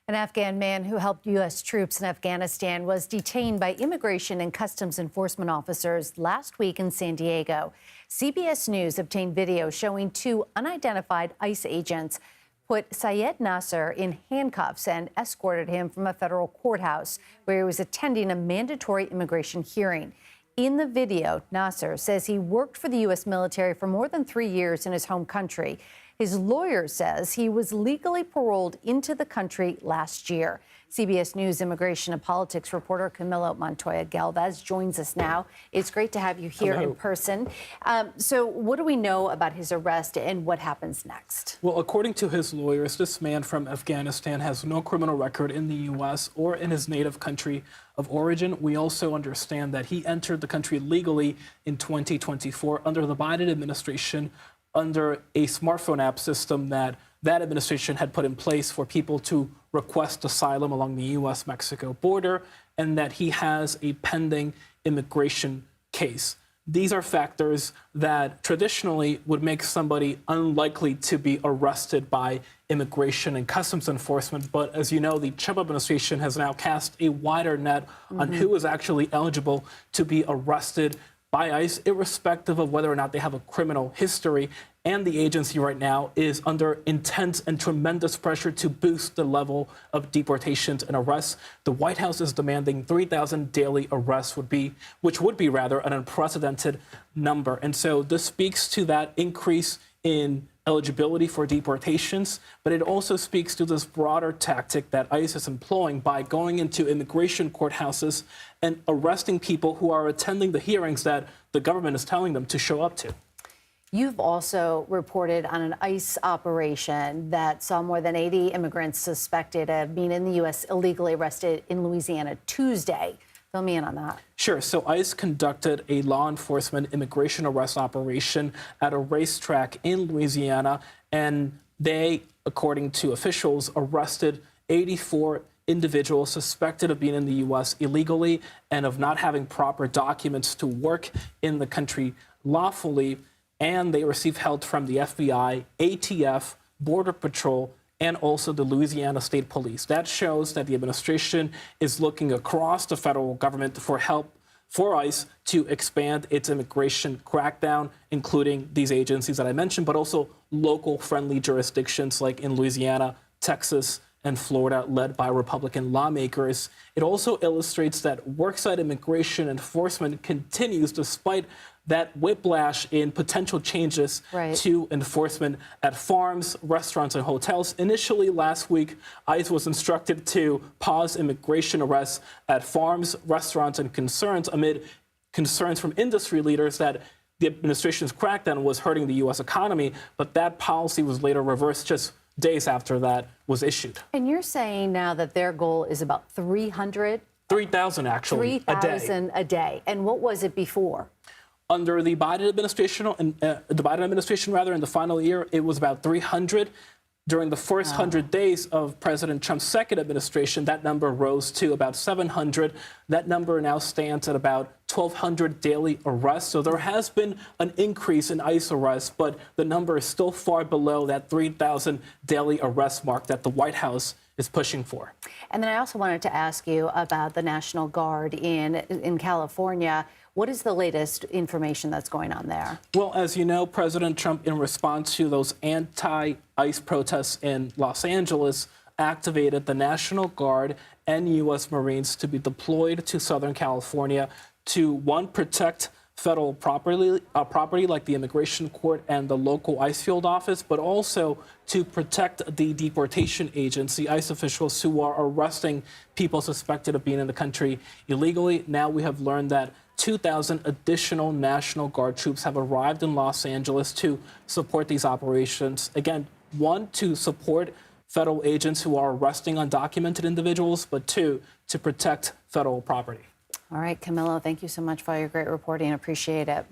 An Afghan man who helped U.S. troops in Afghanistan was detained by Immigration and Customs Enforcement officers last week in San Diego. CBS News obtained video showing two unidentified ICE agents put Syed Nasser in handcuffs and escorted him from a federal courthouse where he was attending a mandatory immigration hearing. In the video, Nasser says he worked for the U.S. military for more than 3 years in his home country. His lawyer says he was legally paroled into the country last year. CBS News immigration and politics reporter Camilo Montoya-Galvez joins us now. It's great to have you here in person. So what do we know about his arrest and what happens next? Well, according to his lawyers, this man from Afghanistan has no criminal record in the U.S. or in his native country of origin. We also understand that he entered the country legally in 2024 under the Biden administration, under a smartphone app system that administration had put in place for people to request asylum along the U.S.-Mexico border, and that he has a pending immigration case. These are factors that traditionally would make somebody unlikely to be arrested by Immigration and Customs Enforcement. But as you know, the Trump administration has now cast a wider net on who is actually eligible to be arrested by ICE, irrespective of whether or not they have a criminal history. And the agency right now is under intense and tremendous pressure to boost the level of deportations and arrests. The White House is demanding 3,000 daily arrests, which would be rather an unprecedented number. And so this speaks to that increase in eligibility for deportations, but it also speaks to this broader tactic that ICE is employing by going into immigration courthouses and arresting people who are attending the hearings that the government is telling them to show up to. You've also reported on an ICE operation that saw more than 80 immigrants suspected of being in the U.S. illegally arrested in Louisiana Tuesday. Fill me in on that. Sure. So ICE conducted a law enforcement immigration arrest operation at a racetrack in Louisiana, and they, according to officials, arrested 84 individuals suspected of being in the U.S. illegally and of not having proper documents to work in the country lawfully. And they received help from the FBI, ATF, Border Patrol, and also the Louisiana State Police. That shows that the administration is looking across the federal government for help for ICE to expand its immigration crackdown, including these agencies that I mentioned, but also local friendly jurisdictions like in Louisiana, Texas, and Florida, led by Republican lawmakers. It also illustrates that worksite immigration enforcement continues despite that whiplash in potential changes to enforcement at farms, restaurants, and hotels. Initially last week, ICE was instructed to pause immigration arrests at farms, restaurants, and concerns amid concerns from industry leaders that the administration's crackdown was hurting the U.S. economy, but that policy was later reversed just days after that was issued. And you're saying now that their goal is about 300? 3,000 actually, 3,000 a day. And what was it before? Under the Biden administration, in the final year, it was about 300. During the first 100 days of President Trump's second administration, that number rose to about 700. That number now stands at about 1,200 daily arrests. So there has been an increase in ICE arrests, but the number is still far below that 3,000 daily arrest mark that the White House is pushing for. And then I also wanted to ask you about the National Guard in California. What is the latest information that's going on there? Well, as you know, President Trump, in response to those anti-ICE protests in Los Angeles, activated the National Guard and U.S. Marines to be deployed to Southern California to, one, protect federal property like the Immigration Court and the local ICE field office, but also to protect the deportation agency, ICE officials who are arresting people suspected of being in the country illegally. Now we have learned that 2,000 additional National Guard troops have arrived in Los Angeles to support these operations. Again, one, to support federal agents who are arresting undocumented individuals, but two, to protect federal property. All right, Camilo, thank you so much for all your great reporting. Appreciate it.